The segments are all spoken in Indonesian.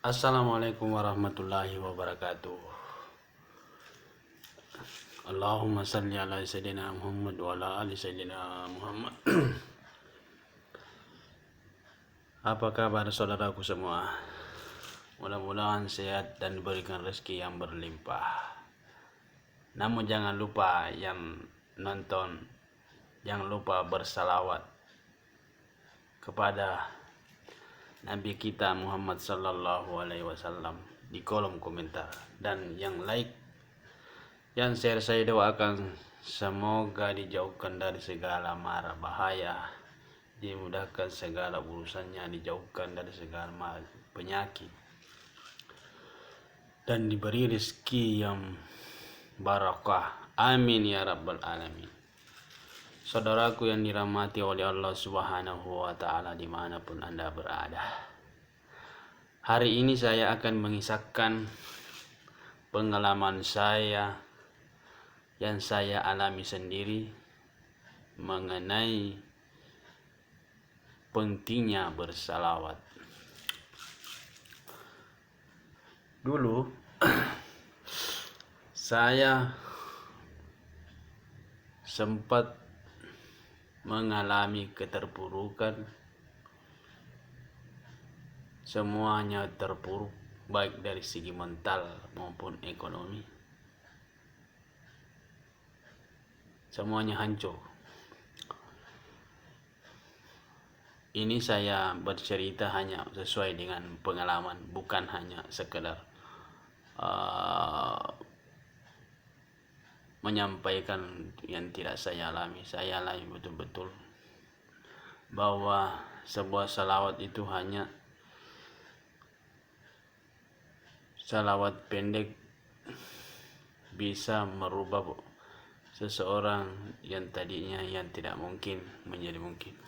Assalamualaikum warahmatullahi wabarakatuh. Allahumma salli ala Sayyidina Muhammad wa ala ali Sayyidina Muhammad. Apa kabar saudaraku semua? Mudah-mudahan sehat dan diberikan rezeki yang berlimpah. Namun jangan lupa yang nonton, jangan lupa bersalawat kepada Nabi kita Muhammad sallallahu alaihi wasallam di kolom komentar, dan yang like, yang share, saya doakan semoga dijauhkan dari segala mara bahaya, dimudahkan segala urusannya, dijauhkan dari segala penyakit, dan diberi rezeki yang barakah. Amin ya rabbal alamin. Saudaraku yang dirahmati oleh Allah Subhanahu wa Ta'ala, dimanapun Anda berada, hari ini saya akan mengisahkan pengalaman saya yang saya alami sendiri mengenai pentingnya bersalawat. Dulu saya sempat mengalami keterpurukan, semuanya terpuruk, baik dari segi mental maupun ekonomi, semuanya hancur. Ini saya bercerita hanya sesuai dengan pengalaman, bukan hanya sekedar menyampaikan yang tidak saya alami. Saya alami betul-betul bahwa sebuah salawat itu hanya salawat pendek bisa merubah seseorang yang tadinya yang tidak mungkin menjadi mungkin.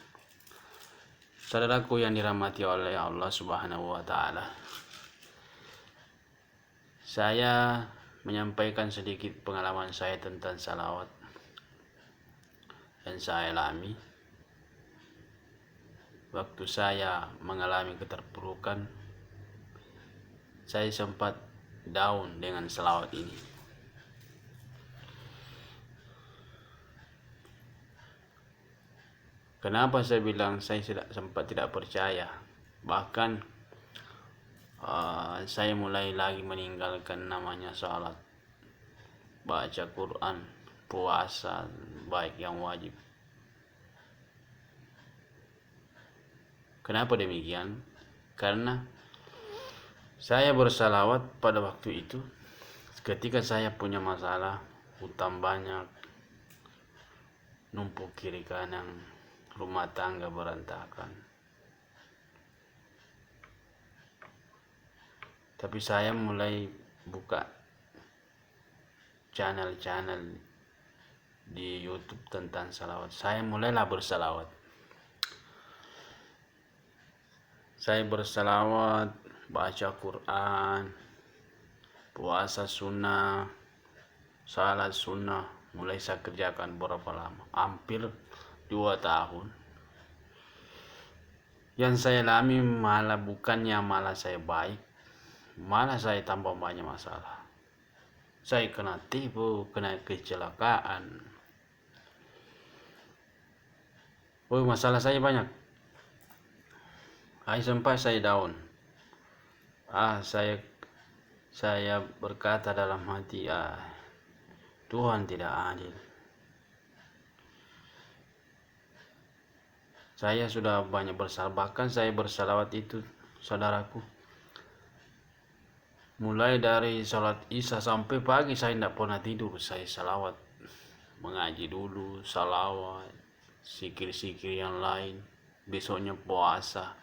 Saudaraku yang dirahmati oleh Allah Subhanahu wa Ta'ala, saya menyampaikan sedikit pengalaman saya tentang salawat yang saya alami waktu saya mengalami keterpurukan. Saya sempat down dengan salawat ini. Kenapa saya bilang saya sempat tidak percaya? Bahkan saya mulai lagi meninggalkan namanya salat, baca Quran, puasa baik yang wajib. Kenapa demikian? Karena saya bersalawat pada waktu itu ketika saya punya masalah, hutang banyak, numpuk kiri kanan, rumah tangga berantakan. Tapi saya mulai buka channel-channel di YouTube tentang salawat. Saya mulailah bersalawat. Saya bersalawat, baca Quran, puasa sunnah, salat sunnah. Mulai saya kerjakan berapa lama? Hampir 2 tahun. Yang saya alami malah bukannya malah saya baik, malah saya tambah banyak masalah. Saya kena tipu, kena kecelakaan. Masalah saya banyak. Sampai saya down. Saya berkata dalam hati, Tuhan tidak adil. Saya sudah banyak bersalah, bahkan saya bersalawat itu, saudaraku, mulai dari sholat isya sampai pagi saya tidak pernah tidur. Saya salawat, mengaji dulu, salawat, zikir-zikir yang lain, besoknya puasa.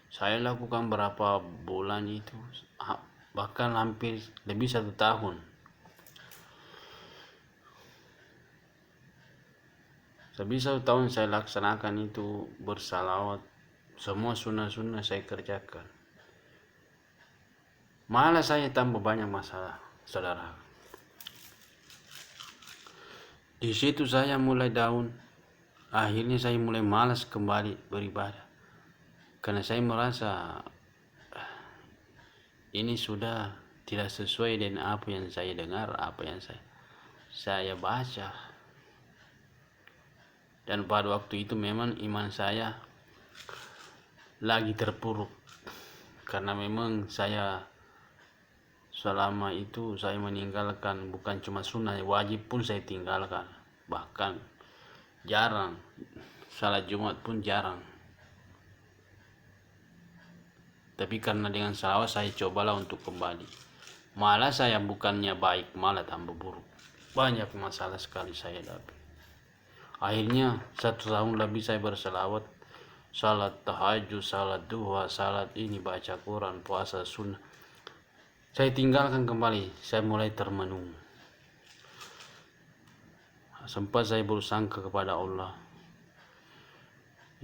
Saya lakukan berapa bulan itu, bahkan hampir lebih 1 tahun. Lebih 1 tahun saya laksanakan itu, bersalawat, semua sunnah-sunnah saya kerjakan. Malah saya tambah banyak masalah, saudara. Di situ saya mulai down. Akhirnya saya mulai malas kembali beribadah, karena saya merasa ini sudah tidak sesuai dengan apa yang saya dengar, apa yang saya baca. Dan pada waktu itu memang iman saya lagi terpuruk, karena memang saya selama itu saya meninggalkan bukan cuma sunnah, wajib pun saya tinggalkan, bahkan jarang salat Jumat pun jarang. Tapi karena dengan salawat saya cobalah untuk kembali, malah saya bukannya baik, malah tambah buruk. Banyak masalah sekali saya dapat. Akhirnya 1 tahun lebih saya berselawat, salat tahajud, salat duha, salat ini, baca Quran, puasa sunnah. Saya tinggalkan kembali, saya mulai termenung. Sempat saya bersangka kepada Allah,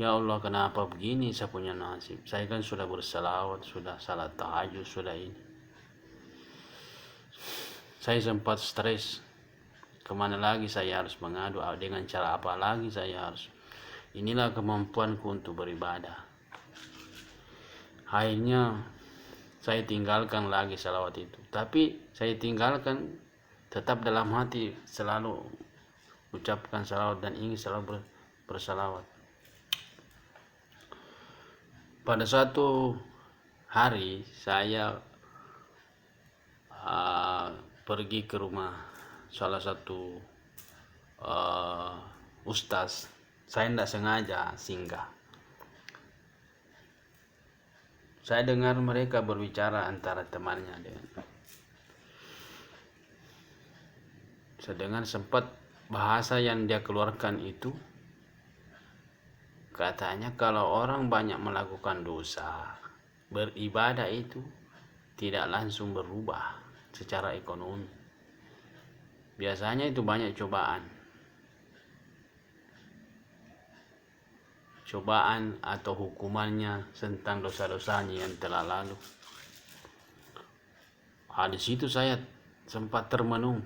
ya Allah, kenapa begini saya punya nasib? Saya kan sudah berselawat, sudah salat tahajud, sudah ini. Saya sempat stres, kemana lagi saya harus mengadu, dengan cara apa lagi saya harus. Inilah kemampuanku untuk beribadah. Akhirnya saya tinggalkan lagi salawat itu. Tapi saya tinggalkan tetap dalam hati, selalu ucapkan salawat dan ingin selalu bersalawat. Pada suatu hari saya pergi ke rumah salah satu ustaz. Saya tidak sengaja singgah. Saya dengar mereka berbicara antara temannya dengan. Saya dengar sempat bahasa yang dia keluarkan itu, katanya kalau orang banyak melakukan dosa, beribadah itu tidak langsung berubah secara ekonomi. Biasanya itu banyak cobaan atau hukumannya tentang dosa-dosanya yang telah lalu. Di situ saya sempat termenung.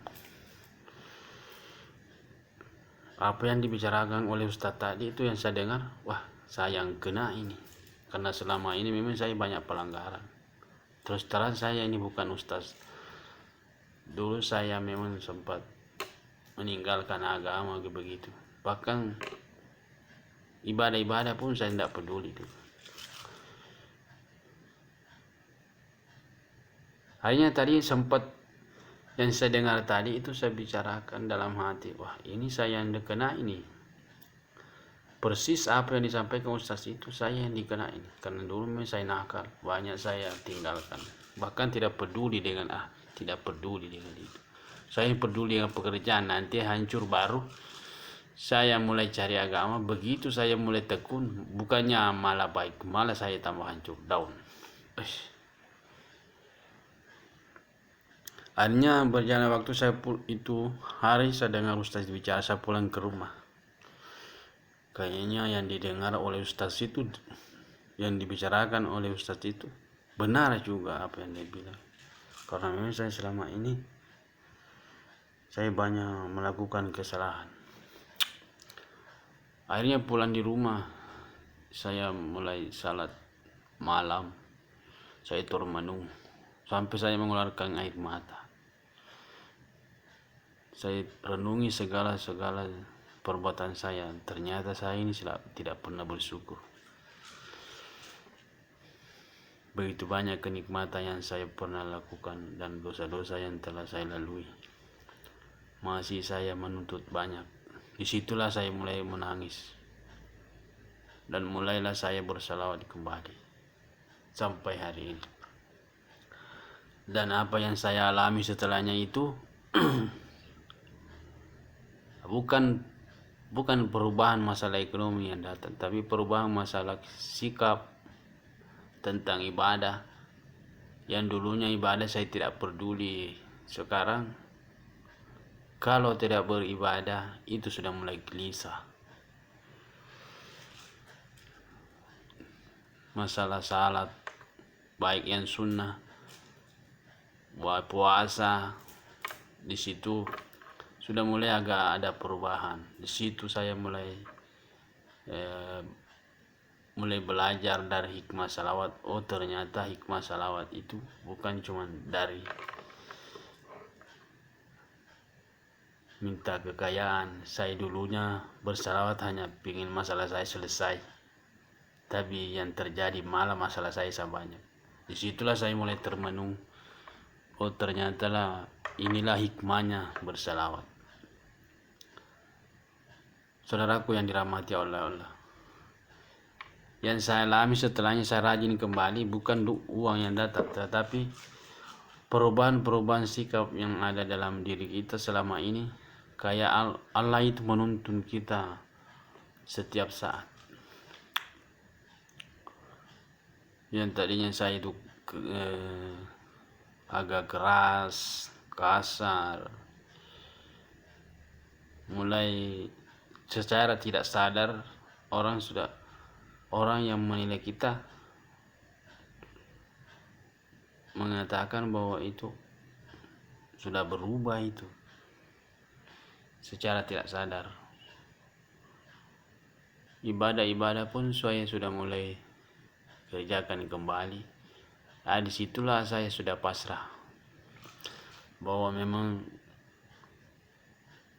Apa yang dibicarakan oleh Ustadz tadi itu yang saya dengar, wah saya yang kena ini, karena selama ini memang saya banyak pelanggaran. Terus terang saya ini bukan ustaz. Dulu saya memang sempat meninggalkan agama begitu. Bahkan ibadah-ibadah pun saya tidak peduli. Akhirnya tadi sempat yang saya dengar tadi itu saya bicarakan dalam hati, wah ini saya yang dikena ini. Persis apa yang disampaikan ustaz itu saya yang dikena ini. Karena dulu memang saya nakal, banyak saya tinggalkan. Bahkan tidak peduli dengan itu. Saya peduli dengan pekerjaan, nanti hancur baru saya mulai cari agama. Begitu saya mulai tekun, bukannya malah baik, malah saya tambah hancur, down. Akhirnya berjalan waktu, saya itu hari saya dengar ustaz bicara, saya pulang ke rumah. Kayaknya yang didengar oleh ustaz itu, yang dibicarakan oleh ustaz itu benar juga apa yang dia bilang. Karena memang saya selama ini saya banyak melakukan kesalahan. Akhirnya pulang di rumah, saya mulai salat malam, saya termenung sampai saya mengeluarkan air mata. Saya renungi segala perbuatan saya. Ternyata saya ini tidak pernah bersyukur. Begitu banyak kenikmatan yang saya pernah lakukan dan dosa-dosa yang telah saya lalui, masih saya menuntut banyak. Disitulah saya mulai menangis dan mulailah saya bersalawat kembali sampai hari ini. Dan apa yang saya alami setelahnya itu bukan perubahan masalah ekonomi yang datang, tapi perubahan masalah sikap tentang ibadah. Yang dulunya ibadah saya tidak peduli, sekarang kalau tidak beribadah itu sudah mulai gelisah. Masalah salat, baik yang sunnah, puasa, di situ sudah mulai agak ada perubahan. Di situ saya mulai mulai belajar dari hikmah salawat. Oh, ternyata hikmah salawat itu bukan cuma dari minta kekayaan. Saya dulunya bersalawat hanya ingin masalah saya selesai, tapi yang terjadi malah masalah saya banyak. Disitulah saya mulai termenung. Oh, ternyata lah inilah hikmahnya bersalawat. Saudaraku yang dirahmati oleh Allah, yang saya alami setelahnya saya rajin kembali bukan uang yang datang, tetapi perubahan-perubahan sikap yang ada dalam diri kita selama ini. Kayak Allah itu menuntun kita setiap saat. Yang tadinya saya itu agak keras, kasar, mulai secara tidak sadar orang yang menilai kita mengatakan bahwa itu sudah berubah itu secara tidak sadar. Ibadah-ibadah pun saya sudah mulai kerjakan kembali. Disitulah saya sudah pasrah bahwa memang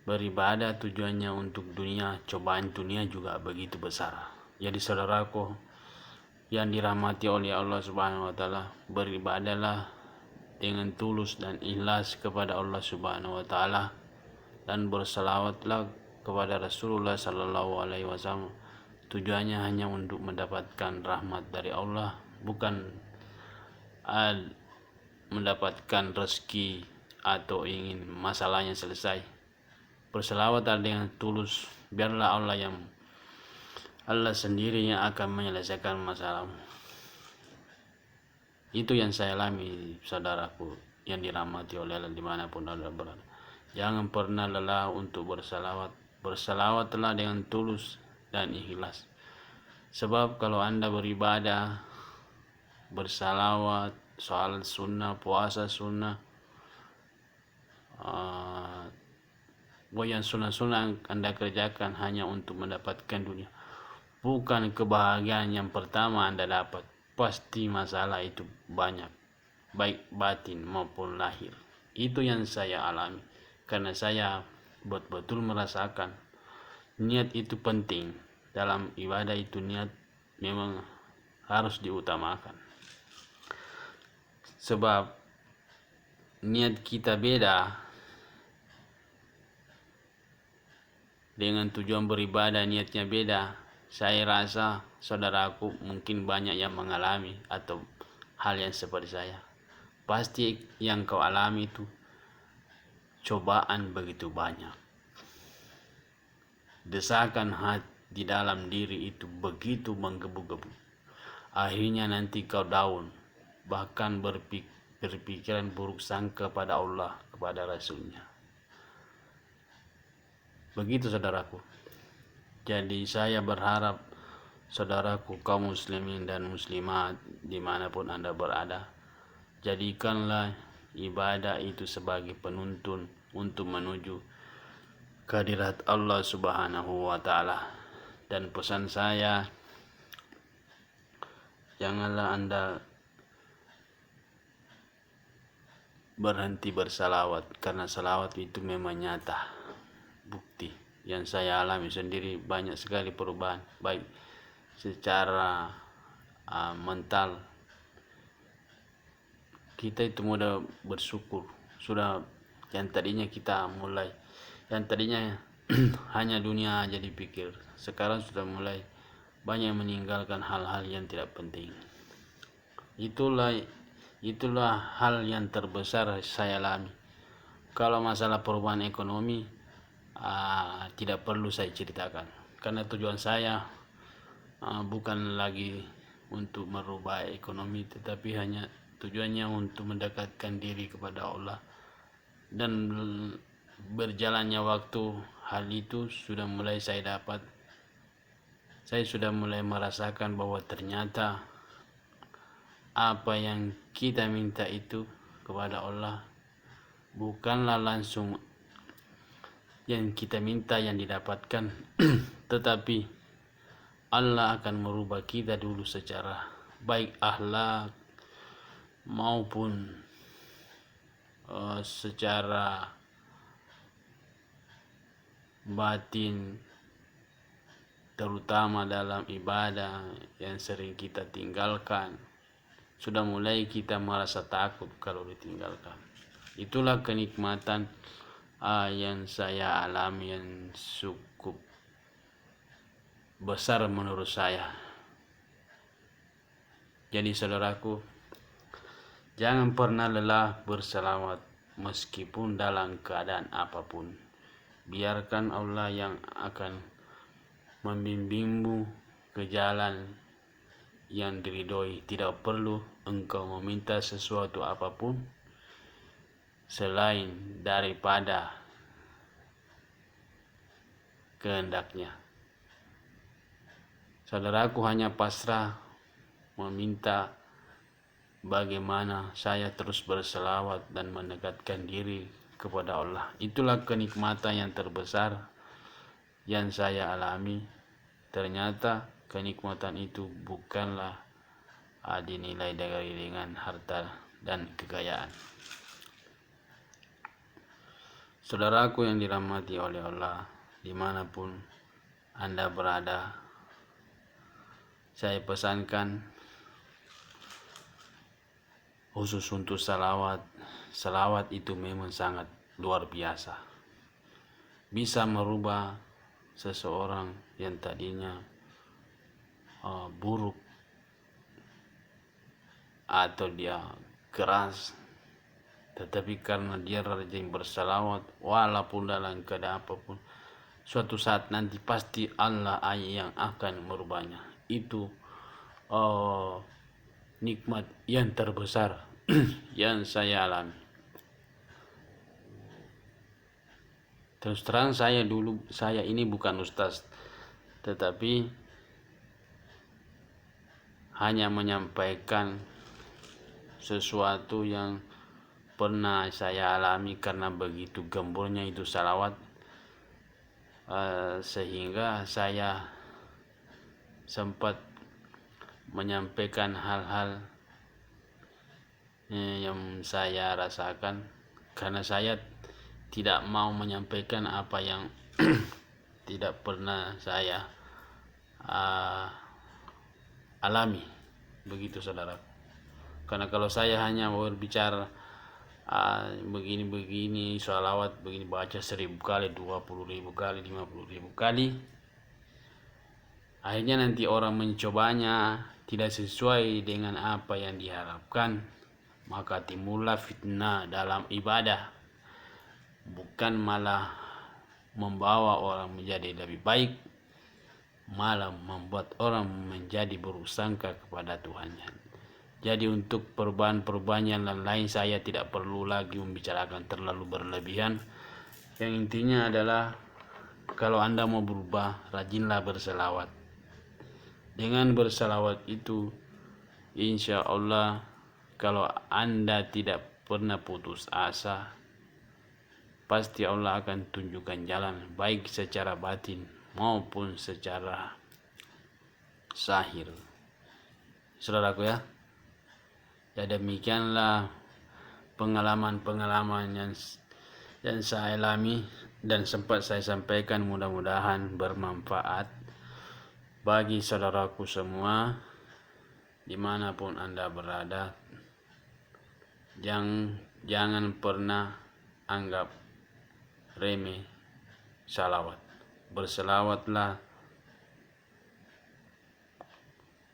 beribadah tujuannya untuk dunia, cobaan dunia juga begitu besar. Jadi saudaraku yang dirahmati oleh Allah Subhanahu wa taala, beribadahlah dengan tulus dan ikhlas kepada Allah Subhanahu wa taala, dan bersalawatlah kepada Rasulullah sallallahu alaihi wasallam. Tujuannya hanya untuk mendapatkan rahmat dari Allah, bukan mendapatkan rezeki atau ingin masalahnya selesai. Bersalawatlah dengan tulus, biarlah Allah sendiri yang akan menyelesaikan masalahmu. Itu yang saya alami, saudaraku yang dirahmati oleh Allah dimanapun Anda berada. Jangan pernah lelah untuk bersalawat. Bersalawatlah dengan tulus dan ikhlas. Sebab kalau Anda beribadah, bersalawat, soal sunnah, puasa sunnah, yang sunnah-sunnah Anda kerjakan hanya untuk mendapatkan dunia, bukan kebahagiaan yang pertama Anda dapat. Pasti masalah itu banyak, baik batin maupun lahir. Itu yang saya alami, karena saya betul-betul merasakan niat itu penting. Dalam ibadah itu niat memang harus diutamakan. Sebab niat kita beda dengan tujuan beribadah, niatnya beda. Saya rasa saudaraku mungkin banyak yang mengalami atau hal yang seperti saya. Pasti yang kau alami itu cobaan begitu banyak. Desakan hati di dalam diri itu begitu menggebu-gebu. Akhirnya nanti kau down, bahkan berpikiran buruk sangka pada Allah, kepada Rasulnya. Begitu saudaraku. Jadi saya berharap saudaraku kaum muslimin dan muslimat dimanapun Anda berada, jadikanlah ibadah itu sebagai penuntun untuk menuju kehadirat Allah Subhanahu wa taala. Dan pesan saya, janganlah Anda berhenti bersalawat, karena salawat itu memang nyata, bukti. Yang saya alami sendiri banyak sekali perubahan, baik secara mental. Kita itu mudah bersyukur. Sudah yang tadinya hanya dunia aja dipikir, sekarang sudah mulai banyak meninggalkan hal-hal yang tidak penting. Itulah hal yang terbesar saya alami. Kalau masalah perubahan ekonomi, tidak perlu saya ceritakan, karena tujuan saya bukan lagi untuk merubah ekonomi, tetapi hanya tujuannya untuk mendekatkan diri kepada Allah. Dan berjalannya waktu, hal itu sudah mulai saya dapat. Saya sudah mulai merasakan bahwa ternyata apa yang kita minta itu kepada Allah bukanlah langsung yang kita minta yang didapatkan, tetapi Allah akan merubah kita dulu secara baik akhlak maupun secara batin, terutama dalam ibadah yang sering kita tinggalkan. Sudah mulai kita merasa takut kalau ditinggalkan. Itulah kenikmatan yang saya alami yang cukup besar menurut saya. Jadi saudaraku, jangan pernah lelah berselawat meskipun dalam keadaan apapun. Biarkan Allah yang akan membimbingmu ke jalan yang diridhoi. Tidak perlu engkau meminta sesuatu apapun selain daripada kehendaknya. Saudaraku hanya pasrah meminta bagaimana saya terus berselawat dan mendekatkan diri kepada Allah. Itulah kenikmatan yang terbesar yang saya alami. Ternyata kenikmatan itu bukanlah dinilai dengan harta dan kekayaan. Saudaraku yang dirahmati oleh Allah, dimanapun Anda berada, saya pesankan khusus untuk salawat. Salawat itu memang sangat luar biasa. Bisa merubah seseorang yang tadinya buruk atau dia keras, tetapi karena dia rajin bersalawat walaupun dalam keadaan apapun, suatu saat nanti pasti Allah yang akan merubahnya. Itu nikmat yang terbesar yang saya alami. Terus terang saya ini bukan ustaz, tetapi hanya menyampaikan sesuatu yang pernah saya alami karena begitu gembornya itu salawat, sehingga saya sempat menyampaikan hal-hal yang saya rasakan, karena saya tidak mau menyampaikan apa yang tidak pernah saya alami. Begitu saudara. Karena kalau saya hanya berbicara begini sholawat begini, baca 1000 kali, 20.000 kali, 50.000 kali, akhirnya nanti orang mencobanya tidak sesuai dengan apa yang diharapkan, maka timbullah fitnah dalam ibadah, bukan malah membawa orang menjadi lebih baik, malah membuat orang menjadi bersangka kepada Tuhannya. Jadi untuk perubahan-perubahan yang lain saya tidak perlu lagi membicarakan terlalu berlebihan. Yang intinya adalah kalau Anda mau berubah, rajinlah berselawat. Dengan berselawat itu, insya Allah kalau Anda tidak pernah putus asa, pasti Allah akan tunjukkan jalan, baik secara batin maupun secara zahir. Saudaraku ya, demikianlah pengalaman-pengalaman yang saya alami dan sempat saya sampaikan. Mudah-mudahan bermanfaat bagi saudaraku semua dimanapun Anda berada. Jangan pernah anggap remeh salawat. Berselawatlah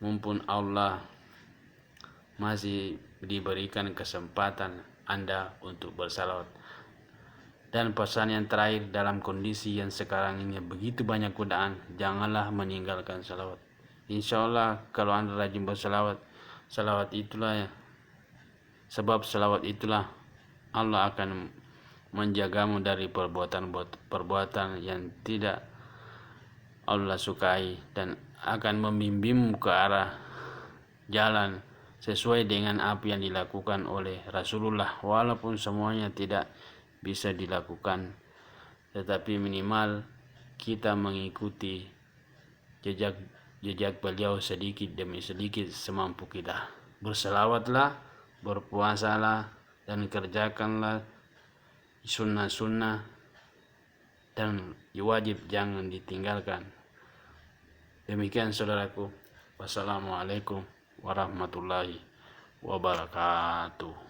mumpun Allah masih diberikan kesempatan Anda untuk bersalawat. Dan pesan yang terakhir, dalam kondisi yang sekarang ini begitu banyak godaan, janganlah meninggalkan salawat. Insya Allah kalau Anda rajin bersalawat, sebab salawat itulah Allah akan menjagamu dari perbuatan yang tidak Allah sukai, dan akan membimbingmu ke arah jalan sesuai dengan apa yang dilakukan oleh Rasulullah. Walaupun semuanya tidak bisa dilakukan, tetapi minimal kita mengikuti jejak jejak beliau sedikit demi sedikit semampu kita. Berselawatlah, berpuasalah, dan kerjakanlah sunnah-sunnah, dan wajib jangan ditinggalkan. Demikian saudaraku. Wassalamualaikum warahmatullahi wabarakatuh.